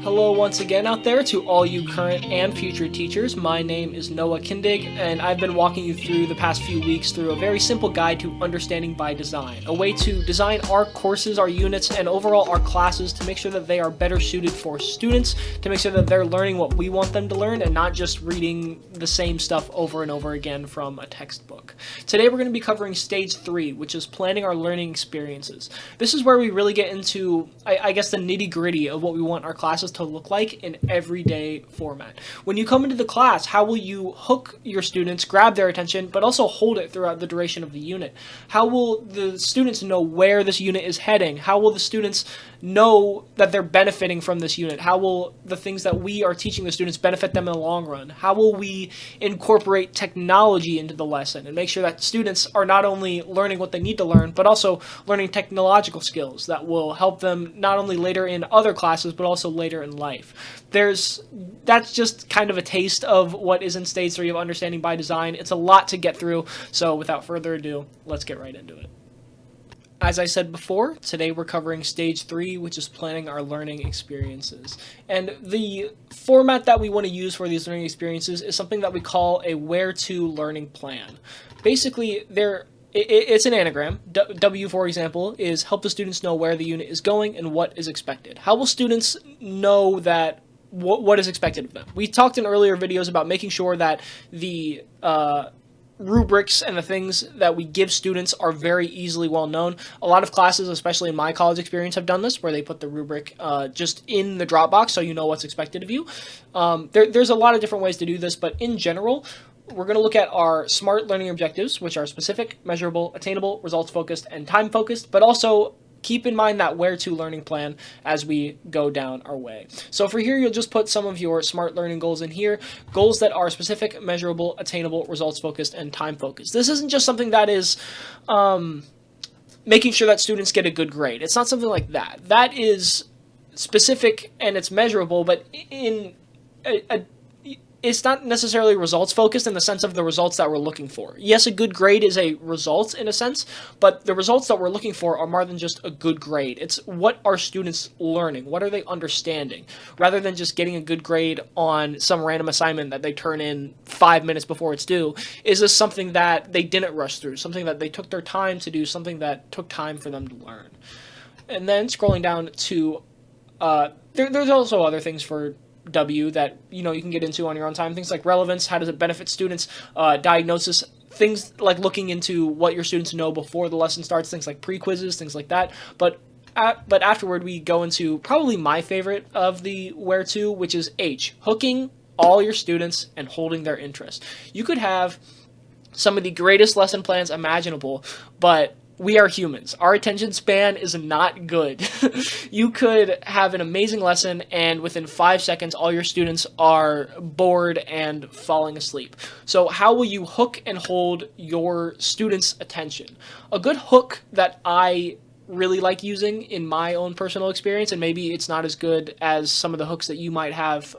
Hello once again out there to all you current and future teachers. My name is Noah Kindig, and I've been walking you through the past few weeks through a very simple guide to understanding by design, a way to design our courses, our units, and overall our classes to make sure that they are better suited for students, to make sure that they're learning what we want them to learn and not just reading the same stuff over and over again from a textbook. Today we're going to be covering Stage 3, which is planning our learning experiences. This is where we really get into, I guess, the nitty-gritty of what we want our classes to look like in everyday format. When you come into the class, how will you hook your students, grab their attention, but also hold it throughout the duration of the unit? How will the students know where this unit is heading? How will the students know that they're benefiting from this unit? How will the things that we are teaching the students benefit them in the long run? How will we incorporate technology into the lesson and make sure that students are not only learning what they need to learn, but also learning technological skills that will help them not only later in other classes, but also later in life? That's just kind of a taste of what is in Stage 3 of Understanding by Design. It's a lot to get through, so without further ado, let's get right into it. As I said before, today we're covering Stage 3, which is planning our learning experiences. And the format that we want to use for these learning experiences is something that we call a where-to learning plan. Basically, it's an anagram. W, for example, is help the students know where the unit is going and what is expected. How will students know that what is expected of them? We talked in earlier videos about making sure that the rubrics and the things that we give students are very easily well known. A lot of classes, especially in my college experience, have done this, where they put the rubric just in the Dropbox so you know what's expected of you. There's a lot of different ways to do this, but in general, we're going to look at our SMART learning objectives, which are specific, measurable, attainable, results-focused, and time-focused, but also keep in mind that where-to learning plan as we go down our way. So for here, you'll just put some of your SMART learning goals in here, goals that are specific, measurable, attainable, results-focused, and time-focused. This isn't just something that is making sure that students get a good grade. It's not something like that. That is specific and it's measurable, but it's not necessarily results focused in the sense of the results that we're looking for. Yes, a good grade is a result in a sense, but the results that we're looking for are more than just a good grade. It's what are students learning? What are they understanding? Rather than just getting a good grade on some random assignment that they turn in 5 minutes before it's due, is this something that they didn't rush through, something that they took their time to do, something that took time for them to learn? And then scrolling down to, there's also other things for W that you can get into on your own time. Things like relevance, how does it benefit students, diagnosis, things like looking into what your students know before the lesson starts, things like pre-quizzes, things like that. But afterward, we go into probably my favorite of the where to, which is H, hooking all your students and holding their interest. You could have some of the greatest lesson plans imaginable, but we are humans. Our attention span is not good. You could have an amazing lesson and within 5 seconds, all your students are bored and falling asleep. So how will you hook and hold your students' attention? A good hook that I really like using in my own personal experience, and maybe it's not as good as some of the hooks that you might have,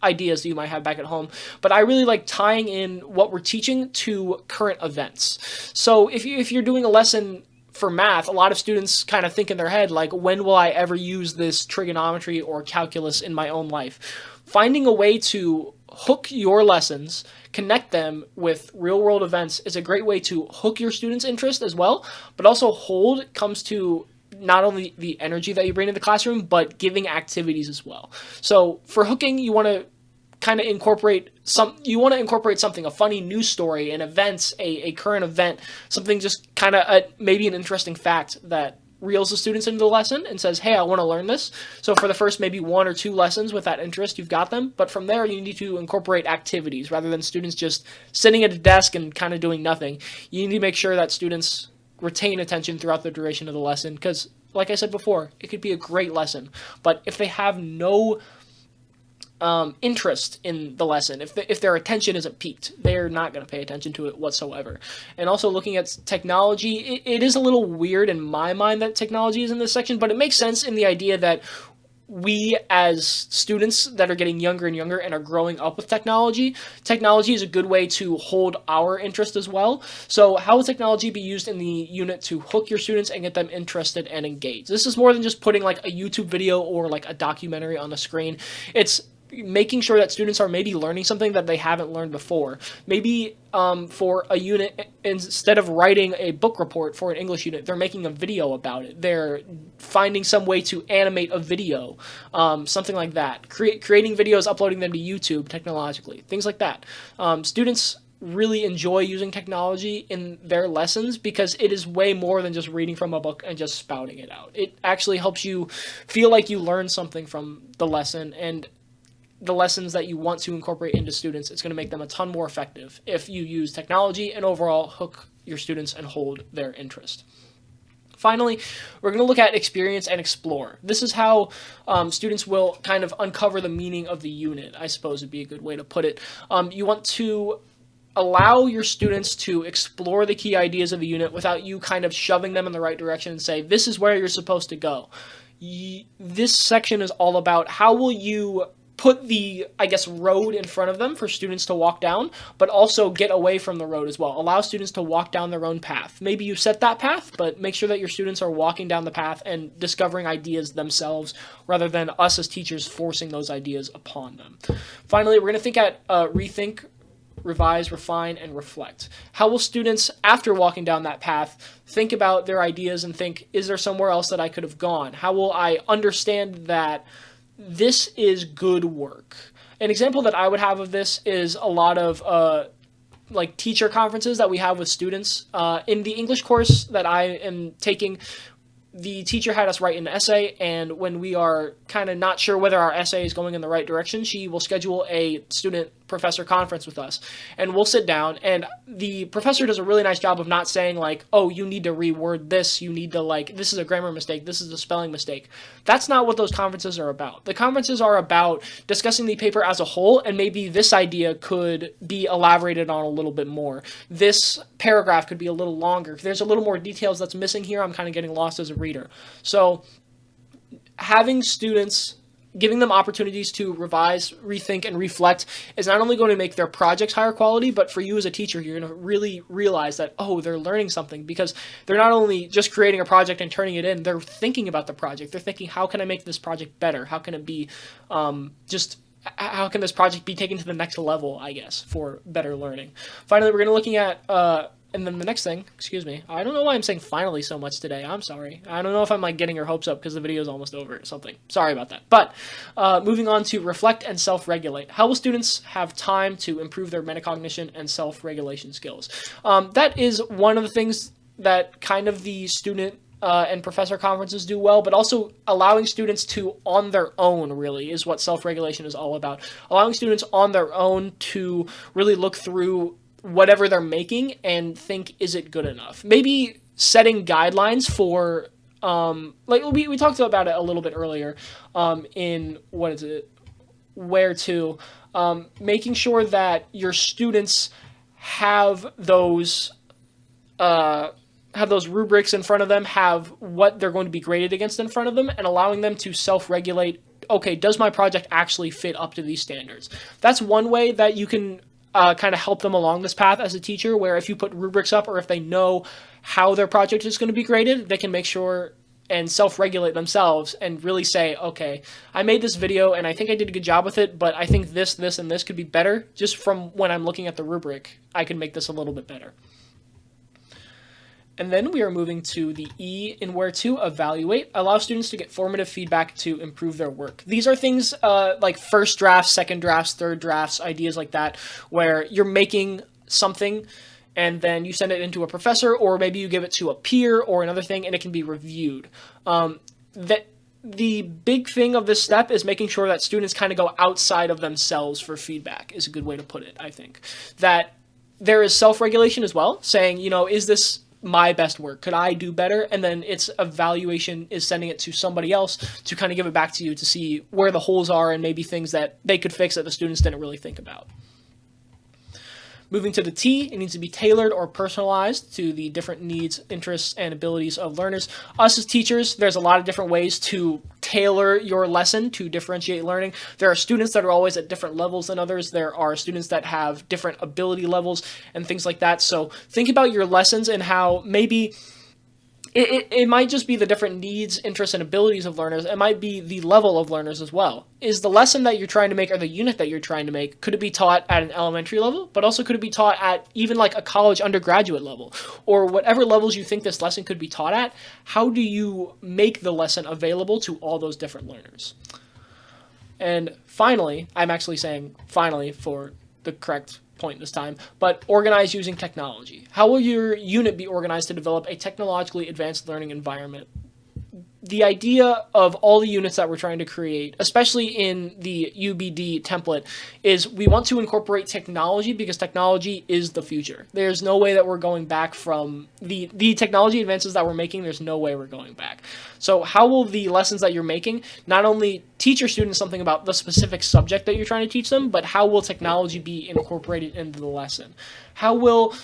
ideas that you might have back at home, but I really like tying in what we're teaching to current events. So if you're doing a lesson for math, a lot of students kind of think in their head, like, when will I ever use this trigonometry or calculus in my own life? Finding a way to hook your lessons, connect them with real-world events is a great way to hook your students' interest as well, but also hold comes to not only the energy that you bring to the classroom, but giving activities as well. So for hooking, you want to kind of incorporate something, a funny news story, an event, a current event, something just kind of maybe an interesting fact that reels the students into the lesson and says, hey, I want to learn this. So for the first maybe 1 or 2 lessons with that interest, you've got them. But from there, you need to incorporate activities rather than students just sitting at a desk and kind of doing nothing. You need to make sure that students retain attention throughout the duration of the lesson because, like I said before, it could be a great lesson. But if they have no interest in the lesson, if their attention isn't piqued, they're not going to pay attention to it whatsoever. And also looking at technology, it is a little weird in my mind that technology is in this section, but it makes sense in the idea that we as students that are getting younger and younger and are growing up with technology, technology is a good way to hold our interest as well. So how will technology be used in the unit to hook your students and get them interested and engaged? This is more than just putting like a YouTube video or like a documentary on the screen. It's making sure that students are maybe learning something that they haven't learned before. Maybe for a unit, instead of writing a book report for an English unit, they're making a video about it. They're finding some way to animate a video, something like that. Creating videos, uploading them to YouTube technologically, things like that. Students really enjoy using technology in their lessons because it is way more than just reading from a book and just spouting it out. It actually helps you feel like you learned something from the lesson, and the lessons that you want to incorporate into students, it's going to make them a ton more effective if you use technology and overall hook your students and hold their interest. Finally, we're going to look at experience and explore. This is how students will kind of uncover the meaning of the unit, I suppose would be a good way to put it. You want to allow your students to explore the key ideas of the unit without you kind of shoving them in the right direction and say, this is where you're supposed to go. This section is all about how will you put the, I guess, road in front of them for students to walk down, but also get away from the road as well. Allow students to walk down their own path. Maybe you set that path, but make sure that your students are walking down the path and discovering ideas themselves rather than us as teachers forcing those ideas upon them. Finally, we're going to think at rethink, revise, refine, and reflect. How will students, after walking down that path, think about their ideas and think, is there somewhere else that I could have gone? How will I understand that this is good work? An example that I would have of this is a lot of like teacher conferences that we have with students. In the English course that I am taking, the teacher had us write an essay, and when we are kind of not sure whether our essay is going in the right direction, she will schedule a student-professor conference with us, and we'll sit down, and the professor does a really nice job of not saying, like, oh, you need to reword this, you need to, like, this is a grammar mistake, this is a spelling mistake. That's not what those conferences are about. The conferences are about discussing the paper as a whole, and maybe this idea could be elaborated on a little bit more. This paragraph could be a little longer. If there's a little more details that's missing here, I'm kind of getting lost as a reader. So having students, giving them opportunities to revise, rethink, and reflect is not only going to make their projects higher quality, but for you as a teacher, you're going to really realize that, oh, they're learning something, because they're not only just creating a project and turning it in, they're thinking about the project. They're thinking, how can I make this project better? How can it be how can this project be taken to the next level, I guess, for better learning? Finally, we're going to be looking at and then the next thing, excuse me, I don't know why I'm saying finally so much today. I'm sorry. I don't know if I'm like getting your hopes up because the video is almost over or something. Sorry about that. But moving on to reflect and self-regulate. How will students have time to improve their metacognition and self-regulation skills? That is one of the things that kind of the student and professor conferences do well, but also allowing students to, on their own, really, is what self-regulation is all about. Allowing students on their own to really look through whatever they're making and think, is it good enough? Maybe setting guidelines for, like we talked about it a little bit earlier in, where to, making sure that your students have those rubrics in front of them, have what they're going to be graded against in front of them, and allowing them to self-regulate, okay, does my project actually fit up to these standards? That's one way that you can kind of help them along this path as a teacher, where if you put rubrics up, or if they know how their project is going to be graded, they can make sure and self-regulate themselves and really say, okay, I made this video and I think I did a good job with it, but I think this, and this could be better. Just from when I'm looking at the rubric, I can make this a little bit better. And then we are moving to the E in where to evaluate. Allow students to get formative feedback to improve their work. These are things like first drafts, second drafts, third drafts, ideas like that, where you're making something and then you send it into a professor, or maybe you give it to a peer or another thing, and it can be reviewed. The big thing of this step is making sure that students kind of go outside of themselves for feedback, is a good way to put it, I think. That there is self-regulation as well, saying, you know, is this my best work? Could I do better? And then its evaluation is sending it to somebody else to kind of give it back to you to see where the holes are and maybe things that they could fix that the students didn't really think about. Moving to the T, it needs to be tailored or personalized to the different needs, interests, and abilities of learners. Us as teachers, there's a lot of different ways to tailor your lesson to differentiate learning. There are students that are always at different levels than others. There are students that have different ability levels and things like that. So think about your lessons and how maybe it might just be the different needs, interests, and abilities of learners. It might be the level of learners as well. Is the lesson that you're trying to make, or the unit that you're trying to make, could it be taught at an elementary level, but also could it be taught at even like a college undergraduate level, or whatever levels you think this lesson could be taught at? How do you make the lesson available to all those different learners? And finally, I'm actually saying finally for the correct point this time, but organize using technology. How will your unit be organized to develop a technologically advanced learning environment? The idea of all the units that we're trying to create, especially in the UbD template, is we want to incorporate technology because technology is the future. There's no way that we're going back from the technology advances that we're making. There's no way we're going back. So how will the lessons that you're making not only teach your students something about the specific subject that you're trying to teach them, but how will technology be incorporated into the lesson? How will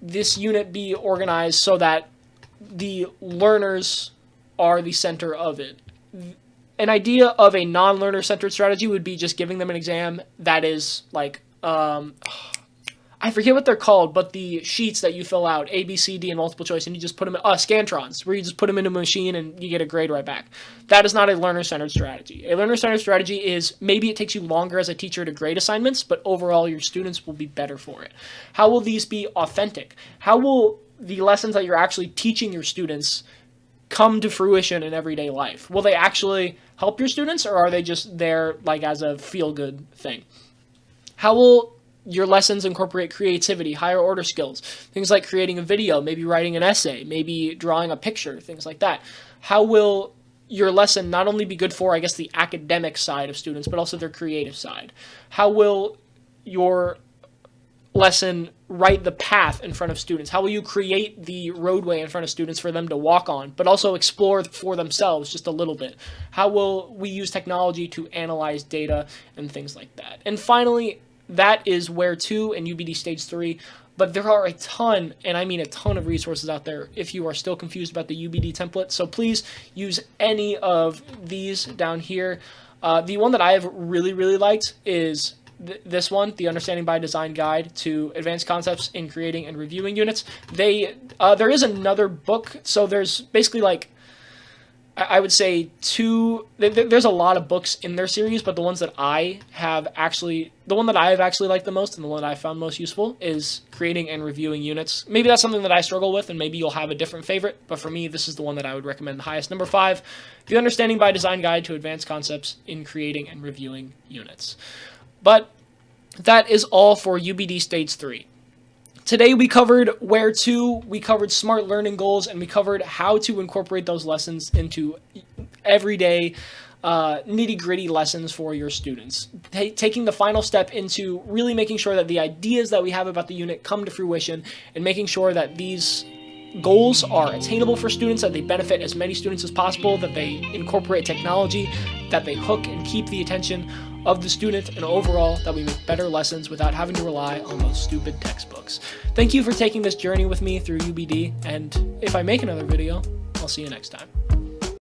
this unit be organized so that the learners are the center of it? An idea of a non-learner centered strategy would be just giving them an exam that is like, I forget what they're called, but the sheets that you fill out, A, B, C, D, and multiple choice, and you just put them, Scantrons, where you just put them into a machine and you get a grade right back. That is not a learner-centered strategy. A learner-centered strategy is maybe it takes you longer as a teacher to grade assignments, but overall your students will be better for it. How will these be authentic? How will the lessons that you're actually teaching your students come to fruition in everyday life? Will they actually help your students, or are they just there like as a feel-good thing? How will your lessons incorporate creativity, higher order skills, things like creating a video, maybe writing an essay, maybe drawing a picture, things like that? How will your lesson not only be good for, I guess, the academic side of students, but also their creative side? How will your lesson write the path in front of students? How will you create the roadway in front of students for them to walk on, but also explore for themselves just a little bit? How will we use technology to analyze data and things like that? And finally, that is where to in UbD Stage 3, but there are a ton, and I mean a ton of resources out there if you are still confused about the UbD template, so please use any of these down here. The one that I have really liked is this one, the Understanding by Design Guide to Advanced Concepts in Creating and Reviewing Units. There is another book, so there's basically like, I would say there's a lot of books in their series, but the one that I have actually liked the most and the one that I found most useful is Creating and Reviewing Units. Maybe that's something that I struggle with, and maybe you'll have a different favorite, but for me, this is the one that I would recommend the highest. Number 5, the Understanding by Design Guide to Advanced Concepts in Creating and Reviewing Units. But that is all for UbD Stage 3. Today we covered where to, we covered SMART learning goals, and we covered how to incorporate those lessons into everyday nitty-gritty lessons for your students. Taking the final step into really making sure that the ideas that we have about the unit come to fruition, and making sure that these goals are attainable for students, that they benefit as many students as possible, that they incorporate technology, that they hook and keep the attention of the student, and overall that we make better lessons without having to rely on those stupid textbooks. Thank you for taking this journey with me through UbD, and if I make another video, I'll see you next time.